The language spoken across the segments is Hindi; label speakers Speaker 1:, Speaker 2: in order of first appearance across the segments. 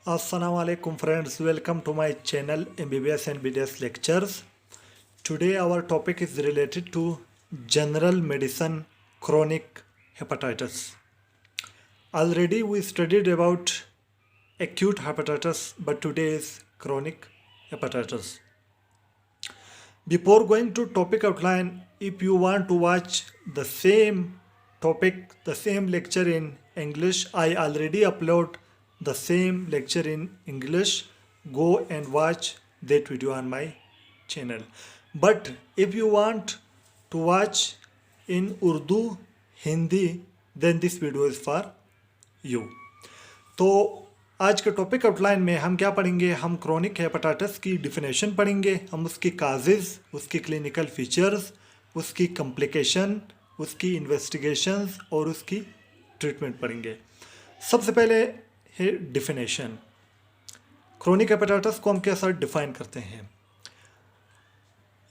Speaker 1: Assalamu alaikum friends, welcome to my channel MBBS and BDS lectures. Today our topic is related to general medicine chronic hepatitis. Already we studied about acute hepatitis, but today is chronic hepatitis. Before going to topic outline, if you want to watch the same topic, the same lecture in English, I already upload the same lecture in English. Go and watch that video on my channel. But if you want to watch in Urdu, Hindi, then this video is for you. तो आज के टॉपिक आउटलाइन में हम क्या पढ़ेंगे? हम क्रोनिक हेपेटाइटिस की डिफिनेशन पढ़ेंगे, हम उसकी काजेज़, उसकी क्लिनिकल फीचर्स, उसकी कॉम्प्लिकेशन, उसकी इन्वेस्टिगेशंस और उसकी ट्रीटमेंट पढ़ेंगे। सबसे पहले है डिफिनेशन। क्रोनिक हेपेटाइटिस को हम कैसे डिफाइन करते हैं,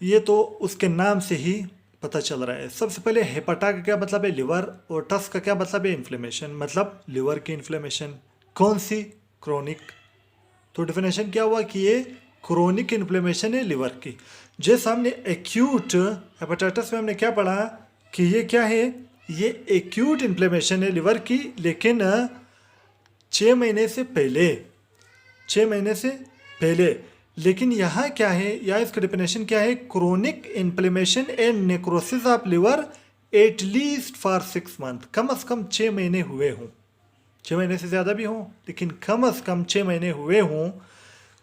Speaker 1: ये तो उसके नाम से ही पता चल रहा है। सबसे पहले हेपाटा का क्या मतलब है? लिवर, और टस का क्या मतलब है? इन्फ्लेमेशन, मतलब लिवर की इन्फ्लेमेशन। कौन सी? क्रोनिक। तो डिफिनेशन क्या हुआ कि ये क्रोनिक इन्फ्लेमेशन है लिवर की। जैसे हमने एक्यूट हेपेटाइटिस में हमने क्या पढ़ा कि ये क्या है? ये एक्यूट इन्फ्लेमेशन है लिवर की, लेकिन 6 महीने से पहले, 6 महीने से पहले। लेकिन यहाँ क्या है, या इसका डिफिनेशन क्या है? Chronic inflammation and necrosis of liver at least for 6 month. कम से कम 6 महीने हुए हों, 6 महीने से ज़्यादा भी हों, लेकिन कम से कम 6 महीने हुए हों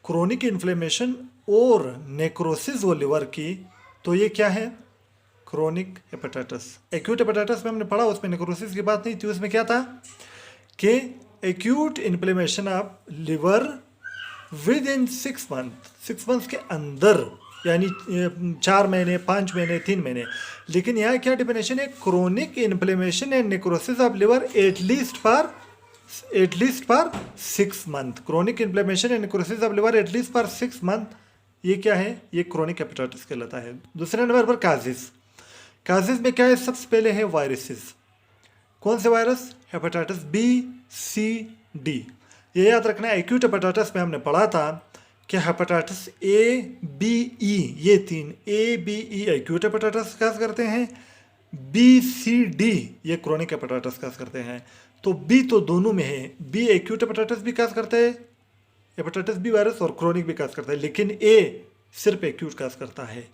Speaker 1: क्रोनिक इन्फ्लेमेशन और नेक्रोसिस वो लिवर की। तो ये क्या है? Chronic hepatitis. एक्यूट हेपेटाइटिस में हमने पढ़ा, उसमें नेक्रोसिस की बात नहीं थी। उसमें क्या था कि acute inflammation of liver with in 6 month, 6 months के अंदर, यानी 4 महीने, 5 महीने, 3 महीने। लेकिन यहाँ क्या डिफिनेशन है? Chronic inflammation and necrosis of liver at least for 6 month. Chronic inflammation and necrosis of liver at least for 6 month, ये क्या है? ये क्रोनिक हेपेटाइटिस कहलाता है। दूसरे नंबर पर काजेस। काजेस में क्या है? सबसे पहले है वायरसेस। कौन से वायरस? हेपेटाइटिस बी, सी, डी। ये याद रखना है। एक्यूट हेपेटाइटिस में हमने पढ़ा था कि हेपेटाइटिस ए, बी, ई, ये 3 ए, बी, ई एक्यूट हेपेटाइटिस काज करते हैं। बी, सी, डी ये क्रोनिक हेपेटाइटिस काज करते हैं। तो बी तो दोनों में है। बी एक्यूट हेपेटाइटिस भी काज करता है, हेपेटाइटिस बी वायरस, और क्रोनिक भी काज करता है, लेकिन ए सिर्फ एक्यूट काज करता है।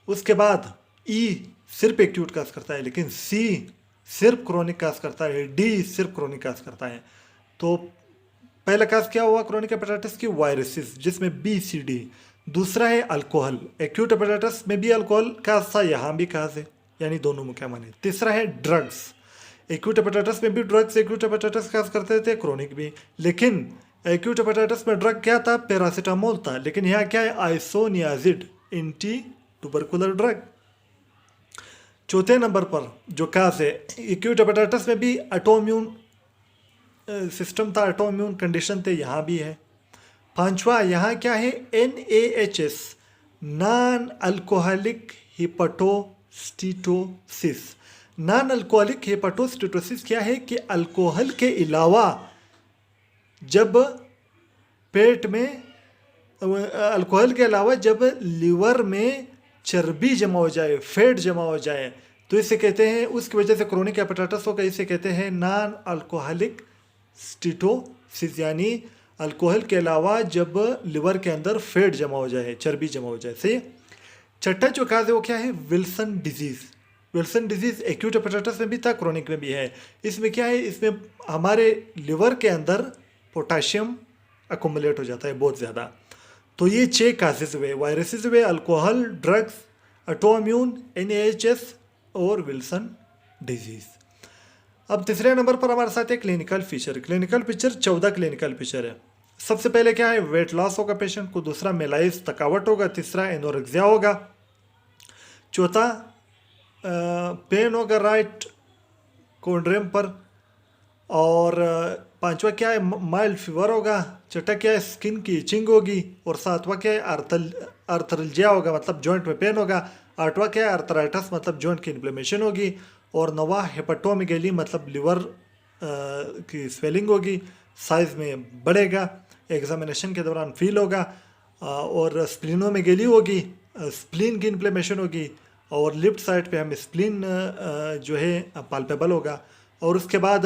Speaker 1: उसके बाद ई सिर्फ एक्यूट काज करता है, लेकिन सी सिर्फ क्रोनिक काज करता है, डी सिर्फ क्रोनिक काज करता है। तो पहला काज क्या हुआ क्रोनिक हेपेटाइटिस की? वायरसेस, जिसमें बी, सी, डी। दूसरा है अल्कोहल। एक्यूट हेपेटाइटिस में भी अल्कोहल काज था, यहाँ भी काज है, यानी दोनों में क्या माने। तीसरा है ड्रग्स। एक्यूट हेपेटाइटिस में भी ड्रग्स एक्यूट हेपेटाइटिस काज करते थे, क्रोनिक भी। लेकिन एक्यूट हेपेटाइटिस में ड्रग क्या था? पैरासीटामोल था, लेकिन यहाँ क्या है? Isoniazid, anti tubercular drug. चौथे नंबर पर जो काज है, एक्यूट हेपेटाइटिस में भी ऑटोइम्यून सिस्टम था, ऑटोइम्यून कंडीशन थे, यहाँ भी है। पांचवा यहाँ क्या है? NaHS, non alcoholic hepatosteatosis. Non alcoholic hepatosteatosis क्या है कि अल्कोहल के अलावा जब पेट में, अल्कोहल के अलावा जब लिवर में चर्बी जमा हो जाए, फैट जमा हो जाए, तो इसे कहते हैं, उसकी वजह से क्रोनिक हेपेटाइटिस होगा। इसे कहते हैं नॉन अल्कोहलिक स्टीटोसिस, यानी अल्कोहल के अलावा जब लिवर के अंदर फैट जमा हो जाए, चर्बी जमा हो जाए। सही। छठा जो काज है वो क्या है? Wilson disease. Wilson disease acute hepatitis में भी था, क्रोनिक में भी है। इसमें क्या है? इसमें हमारे लिवर के अंदर पोटाशियम अकोमुलेट हो जाता है बहुत ज़्यादा। तो ये 6 काजेज हुए, वायरसेस हुए, अल्कोहल, ड्रग्स, ऑटोइम्यून, NaHS और विल्सन डिजीज। अब तीसरे नंबर पर हमारे साथ है clinical feature. Clinical feature 14 clinical feature है। सबसे पहले क्या है? वेट लॉस होगा पेशेंट को। दूसरा मेलाइज, थकावट होगा। तीसरा एनोरेक्सिया होगा। चौथा पेन होगा राइट कोंड्रेम पर। और पांचवा क्या है? माइल्ड फीवर होगा। छठा क्या है? स्किन की इचिंग होगी। और सातवां क्या है? आर्थरल्जिया होगा, मतलब जॉइंट में पेन होगा। आठवां क्या है? आर्थराइटिस, मतलब जॉइंट की इन्फ्लेमेशन होगी। और नवा हेपेटोमेगेली, मतलब लिवर की स्वेलिंग होगी। साइज़ में बढ़ेगा, एग्जामिनेशन के दौरान फील होगा, और स्प्लिनों में गेली होगी, स्प्लिन की इन्फ्लेमेशन होगी, और लिफ्ट साइड पे हमें स्प्लिन जो है पाल्पेबल होगा। और उसके बाद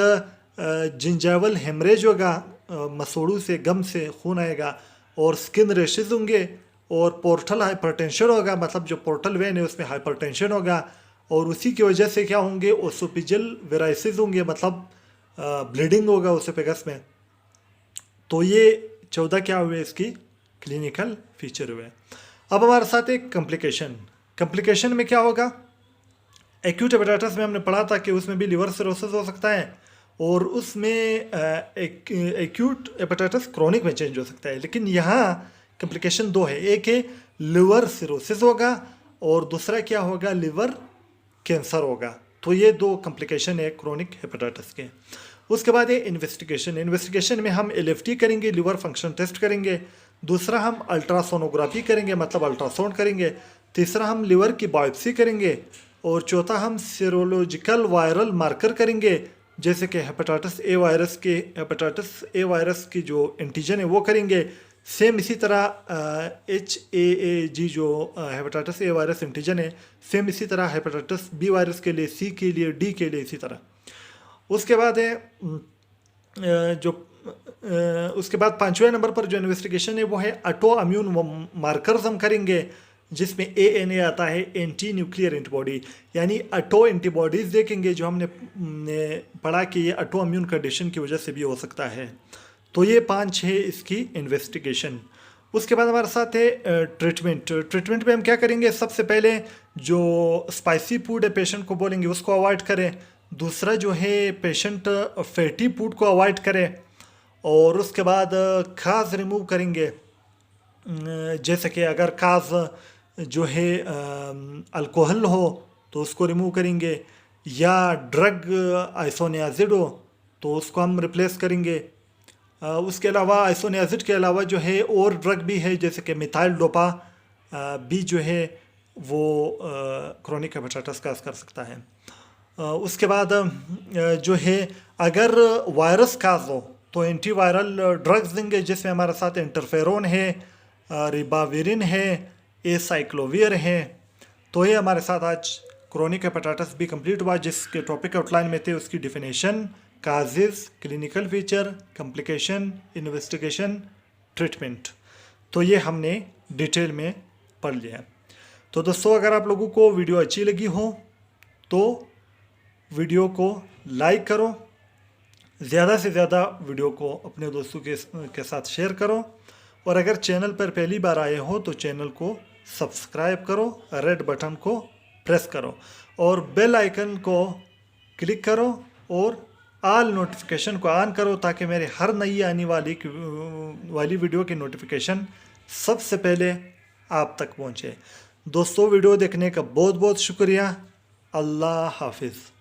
Speaker 1: जिंजावल हेमरेज होगा, मसूड़ों से गम से खून आएगा, और स्किन रेशेज होंगे, और पोर्टल हाइपरटेंशन होगा, मतलब जो पोर्टल वेन है उसमें हाइपरटेंशन होगा, और उसी की वजह से क्या होंगे, ओसोपिजल वेराइसिस होंगे, मतलब ब्लीडिंग होगा ओसोपेगस में। तो ये 14 क्या हुए इसकी क्लिनिकल फीचर हुए। अब हमारे साथ एक कॉम्प्लिकेशन में क्या होगा, एक्यूट हेपेटाइटिस में हमने पढ़ा था कि उसमें भी लिवर सिरोसिस हो सकता है, और उसमें एक्यूट हेपेटाइटिस क्रोनिक में चेंज हो सकता है। लेकिन यहाँ कॉम्प्लिकेशन दो है, एक है लिवर सिरोसिस होगा, और दूसरा क्या होगा, लिवर कैंसर होगा। तो ये दो कॉम्प्लिकेशन है क्रोनिक हेपेटाइटिस के। उसके बाद है इन्वेस्टिगेशन में हम LFT करेंगे, लिवर फंक्शन टेस्ट करेंगे। दूसरा हम अल्ट्रासोनोग्राफी करेंगे, मतलब अल्ट्रासाउंड करेंगे। तीसरा हम लिवर की बायोप्सी करेंगे, और चौथा हम सीरोलॉजिकल वायरल मार्कर करेंगे, जैसे कि हेपेटाइटिस ए वायरस की जो एंटीजन है वो करेंगे। सेम इसी तरह HAAG जो हेपेटाइटिस ए वायरस एंटीजन है, सेम इसी तरह हेपेटाइटिस B वायरस के लिए, C के लिए, D के लिए इसी तरह। उसके बाद है उसके बाद 5वें नंबर पर जो इन्वेस्टिगेशन है वो है ऑटो इम्यून मार्कर्स हम करेंगे, जिसमें ANA आता है, एंटी न्यूक्लियर एंटीबॉडी, यानी ऑटो एंटीबॉडीज़ देखेंगे, जो हमने पढ़ा कि ये ऑटो इम्यून कंडीशन की वजह से भी हो सकता है। तो ये 5 है इसकी इन्वेस्टिगेशन। उसके बाद हमारे साथ है ट्रीटमेंट में हम क्या करेंगे, सबसे पहले जो स्पाइसी फूड है पेशेंट को बोलेंगे उसको अवॉइड करें। दूसरा जो है पेशेंट फैटी फूड को अवॉइड करें, और उसके बाद खास रिमूव करेंगे, जैसे कि अगर खास जो है अल्कोहल हो तो उसको रिमूव करेंगे, या ड्रग आइसोनियाजिड हो तो उसको हम रिप्लेस करेंगे। उसके अलावा आइसोनियाजिड के अलावा जो है और ड्रग भी है, जैसे कि मिथाइल डोपा भी जो है वो क्रोनिक हेपेटाइटिस काज कर सकता है। उसके बाद जो है अगर वायरस काज हो तो एंटीवायरल ड्रग्स देंगे, जिसमें हमारे साथ इंटरफेरोन है, रिबाविरिन है, एसाइक्लोवियर है। तो ये हमारे साथ आज क्रोनिक हेपेटाइटिस भी कंप्लीट हुआ, जिसके टॉपिक आउटलाइन में थे उसकी definition, causes, clinical feature, complication, investigation, treatment. तो ये हमने डिटेल में पढ़ लिया। तो दोस्तों, अगर आप लोगों को वीडियो अच्छी लगी हो तो वीडियो को लाइक करो, ज़्यादा से ज़्यादा वीडियो को अपने दोस्तों के साथ शेयर करो, और अगर चैनल पर पहली बार आए हो तो चैनल को सब्सक्राइब करो, रेड बटन को प्रेस करो, और बेल आइकन को क्लिक करो, और ऑल नोटिफिकेशन को ऑन करो, ताकि मेरे हर नई आने वाली वीडियो की नोटिफिकेशन सबसे पहले आप तक पहुंचे। दोस्तों, वीडियो देखने का बहुत बहुत शुक्रिया। अल्लाह हाफिज़।